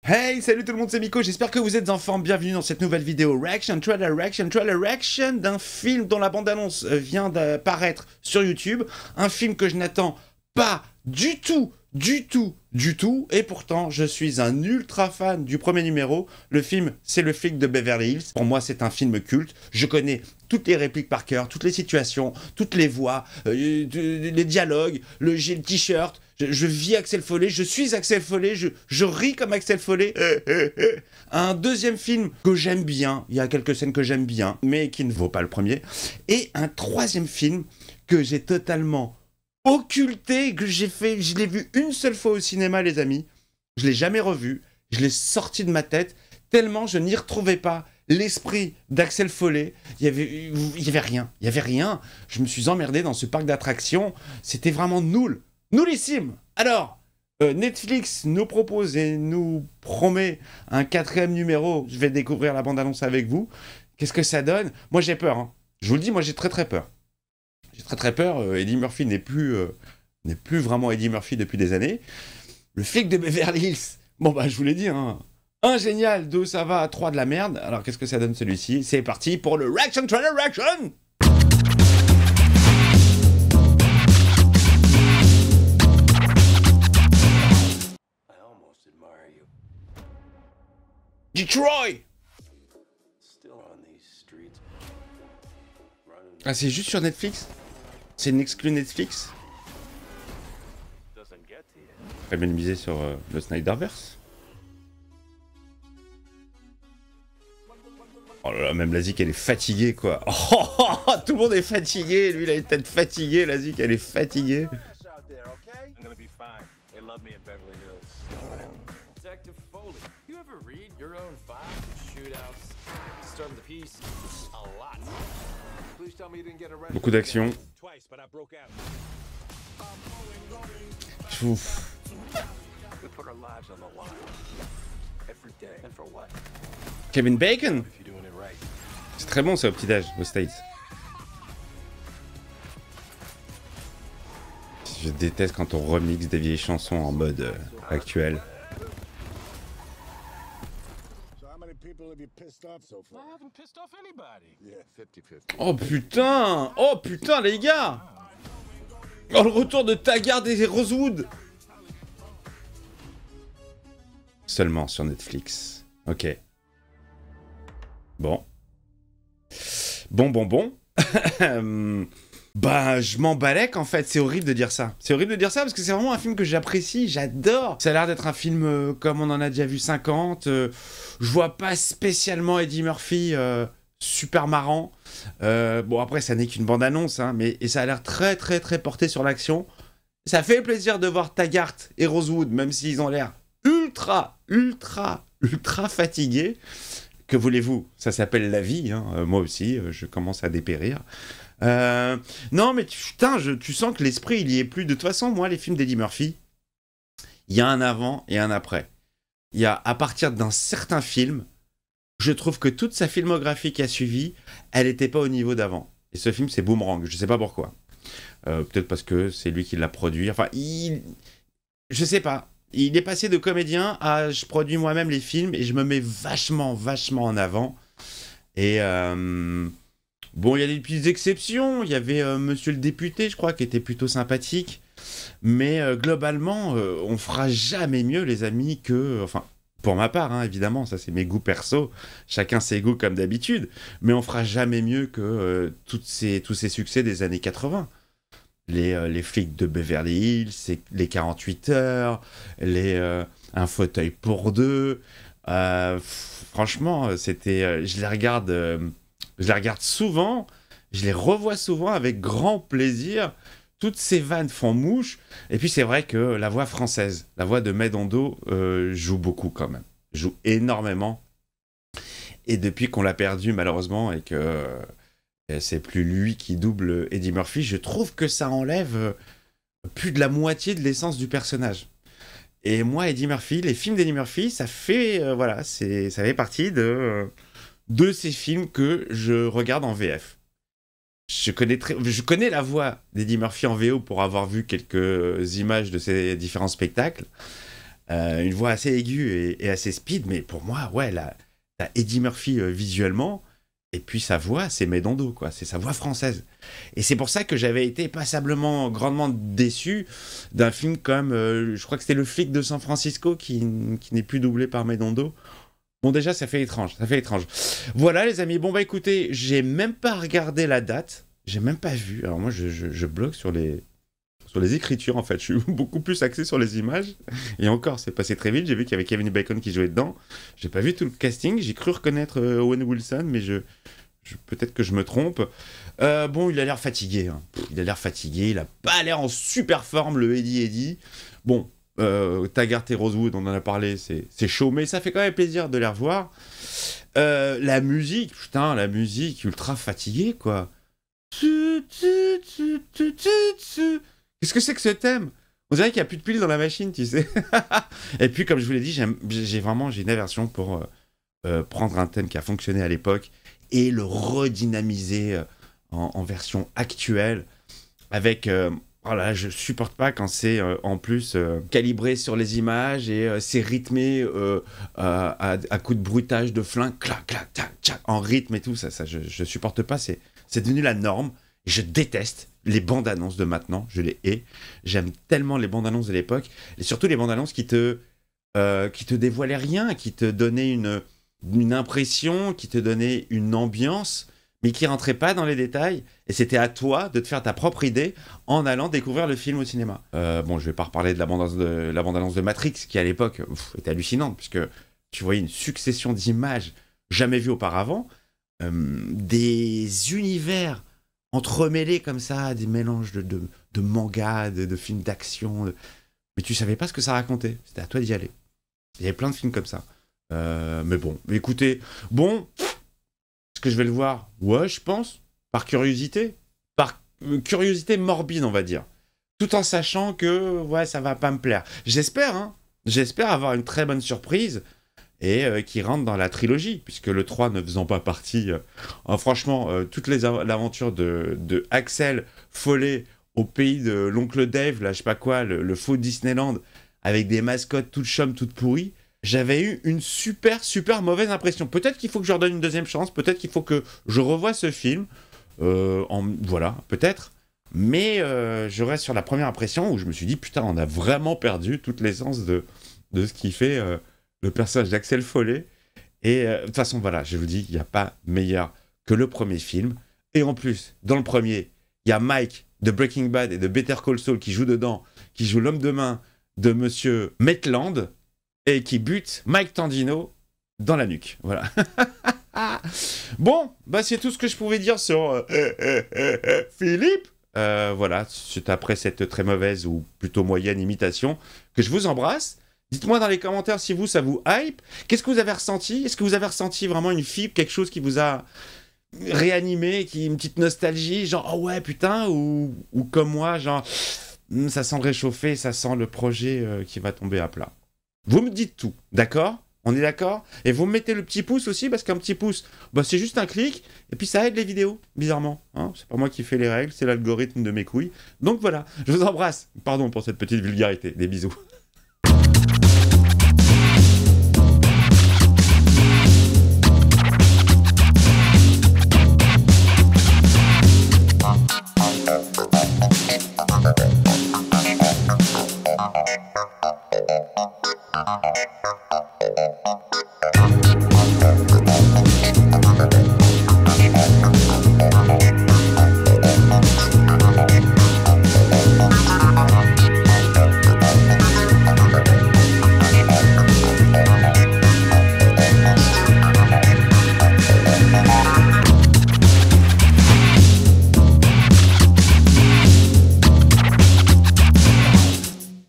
Hey, salut tout le monde, c'est Miko, j'espère que vous êtes en forme, bienvenue dans cette nouvelle vidéo reaction d'un film dont la bande-annonce vient d'apparaître sur YouTube, un film que je n'attends pas du tout, et pourtant je suis un ultra fan du premier numéro. Le film, c'est Le Flic de Beverly Hills. Pour moi, c'est un film culte. Je connais toutes les répliques par cœur, toutes les situations, toutes les voix, les dialogues, j'ai le t-shirt. Je vis Axel Follet, je suis Axel Follet, je ris comme Axel Follet. Un deuxième film que j'aime bien, il y a quelques scènes que j'aime bien, mais qui ne vaut pas le premier. Et un troisième film que j'ai totalement occulté, que je l'ai vu une seule fois au cinéma, les amis. Je l'ai jamais revu, je l'ai sorti de ma tête, tellement je n'y retrouvais pas l'esprit d'Axel Follet. Il y avait rien. Je me suis emmerdé dans ce parc d'attractions, c'était vraiment nullissime. Alors, Netflix nous propose et nous promet un 4e numéro. Je vais découvrir la bande-annonce avec vous. Qu'est-ce que ça donne? Moi, j'ai peur. Hein. Je vous le dis, moi, j'ai très peur. J'ai très peur. Eddie Murphy n'est plus vraiment Eddie Murphy depuis des années. Le flic de Beverly Hills. Bon, bah, je vous l'ai dit, hein. 1 génial, 2 ça va, 3 de la merde. Alors, qu'est-ce que ça donne celui-ci? C'est parti pour le Reaction Trailer Reaction. Detroit. Ah, c'est juste sur Netflix? C'est une exclue Netflix? Très bien misé sur le Snyderverse. Oh là là, même la Zik elle est fatiguée quoi. Oh, tout le monde est fatigué, lui il a une tête fatiguée, la Zik elle est fatiguée. Beaucoup d'action. Kevin Bacon. C'est très bon ça au petit-déj aux States. Je déteste quand on remixe des vieilles chansons en mode actuel. Oh putain les gars. Oh le retour de Taggart et Rosewood. Seulement sur Netflix. Ok. Bon. Bah, je m'emballais en fait, c'est horrible de dire ça. C'est horrible de dire ça parce que c'est vraiment un film que j'apprécie, j'adore. Ça a l'air d'être un film comme on en a déjà vu 50. Je vois pas spécialement Eddie Murphy super marrant. Bon, après, ça n'est qu'une bande-annonce, hein, et ça a l'air très porté sur l'action. Ça fait plaisir de voir Taggart et Rosewood, même s'ils ont l'air ultra fatigués. Que voulez-vous? Ça s'appelle la vie, hein. Moi aussi, je commence à dépérir. Non, mais putain, tu sens que l'esprit, il y est plus. De toute façon, moi, les films d'Eddie Murphy, il y a un avant et un après. Il y a, à partir d'un certain film, je trouve que toute sa filmographie qui a suivi, elle n'était pas au niveau d'avant. Et ce film, c'est Boomerang. Je sais pas pourquoi. Peut-être parce que c'est lui qui l'a produit. Enfin, je sais pas. Il est passé de comédien à je produis moi-même les films et je me mets vachement en avant. Et bon, il y a des petites exceptions. Il y avait Monsieur le député, je crois, qui était plutôt sympathique. Mais globalement, on fera jamais mieux, les amis, que... Enfin, pour ma part, hein, évidemment, ça c'est mes goûts perso. Chacun ses goûts comme d'habitude. Mais on fera jamais mieux que tous ces succès des années 80. Les flics de Beverly Hills, les 48 heures, un fauteuil pour deux. Franchement, c'était, je les regarde souvent, je les revois souvent avec grand plaisir. Toutes ces vannes font mouche. Et puis c'est vrai que la voix française, la voix de Medondo joue beaucoup quand même, joue énormément. Et depuis qu'on l'a perdu malheureusement et que c'est plus lui qui double Eddie Murphy, je trouve que ça enlève plus de la moitié de l'essence du personnage. Et moi, Eddie Murphy, les films d'Eddie Murphy, ça fait ça fait partie de ces films que je regarde en VF. Je connais la voix d'Eddie Murphy en VO pour avoir vu quelques images de ses différents spectacles. une voix assez aiguë et assez speed, mais pour moi, ouais, t'as Eddie Murphy visuellement, et puis sa voix, c'est Médondo, quoi, c'est sa voix française. Et c'est pour ça que j'avais été passablement, grandement déçu d'un film comme, je crois que c'était Le Flic de San Francisco, qui n'est plus doublé par Médondo. Bon, déjà, ça fait étrange. Voilà, les amis. Bon, bah écoutez, j'ai même pas regardé la date. J'ai même pas vu. Alors moi, je bloque sur les écritures, en fait. Je suis beaucoup plus axé sur les images. Et encore, c'est passé très vite. J'ai vu qu'il y avait Kevin Bacon qui jouait dedans. J'ai pas vu tout le casting. J'ai cru reconnaître Owen Wilson, mais peut-être que je me trompe. Bon, il a l'air fatigué. Hein. Il a l'air fatigué. Il a pas l'air en super forme, le Eddie. Bon, Taggart et Rosewood, on en a parlé, c'est chaud, mais ça fait quand même plaisir de les revoir. La musique, putain, la musique ultra fatiguée, quoi. Qu'est-ce que c'est que ce thème? On dirait qu'il n'y a plus de piles dans la machine, tu sais. Et puis, comme je vous l'ai dit, j'ai une aversion pour prendre un thème qui a fonctionné à l'époque et le redynamiser en version actuelle avec... Voilà, je supporte pas quand c'est en plus calibré sur les images et c'est rythmé à coups de bruitage de flingue, clac, clac, tac, tac, en rythme et tout. Ça je supporte pas. C'est devenu la norme. Je déteste les bandes annonces de maintenant. Je les hais. J'aime tellement les bandes annonces de l'époque et surtout les bandes annonces qui te dévoilaient rien, qui te donnaient une impression, qui te donnaient une ambiance, mais qui rentrait pas dans les détails, et c'était à toi de te faire ta propre idée en allant découvrir le film au cinéma. Bon, je vais pas reparler de la bande-annonce de Matrix, qui à l'époque était hallucinante, puisque tu voyais une succession d'images jamais vues auparavant, des univers entremêlés comme ça, des mélanges de mangas, de films d'action, mais tu savais pas ce que ça racontait, c'était à toi d'y aller. Il y avait plein de films comme ça. Mais bon, écoutez, bon... Est-ce que je vais le voir? Ouais, je pense. Par curiosité. Par curiosité morbide, on va dire. Tout en sachant que, ouais, ça va pas me plaire. J'espère, hein. J'espère avoir une très bonne surprise et qui rentre dans la trilogie, puisque le 3 ne faisant pas partie... franchement, toutes l'aventure de Axel Follet au pays de l'oncle Dave, là, je sais pas quoi, le faux Disneyland, avec des mascottes toutes chum, toutes pourries, j'avais eu une super mauvaise impression. Peut-être qu'il faut que je leur donne une deuxième chance, peut-être qu'il faut que je revoie ce film, voilà, peut-être. Mais je reste sur la première impression où je me suis dit, putain, on a vraiment perdu toute l'essence de ce qui fait le personnage d'Axel Follet. Et de toute façon, voilà, je vous dis, il n'y a pas meilleur que le premier film. Et en plus, dans le premier, il y a Mike de Breaking Bad et de Better Call Saul qui joue dedans, qui joue l'homme de main de Monsieur Maitland, et qui bute Mike Tandino dans la nuque. Voilà. Bon, bah c'est tout ce que je pouvais dire sur Philippe. Voilà, c'est après cette très mauvaise ou plutôt moyenne imitation que je vous embrasse. Dites-moi dans les commentaires si ça vous hype. Qu'est-ce que vous avez ressenti? Est-ce que vous avez ressenti vraiment une fibre, quelque chose qui vous a réanimé, une petite nostalgie, genre oh ouais putain, ou comme moi, genre ça sent le réchauffé, ça sent le projet qui va tomber à plat. Vous me dites tout, d'accord? On est d'accord? Et vous me mettez le petit pouce aussi, parce qu'un petit pouce, bah, c'est juste un clic, et puis ça aide les vidéos, bizarrement. Hein, c'est pas moi qui fais les règles, c'est l'algorithme de mes couilles. Donc voilà, je vous embrasse. Pardon pour cette petite vulgarité. Des bisous.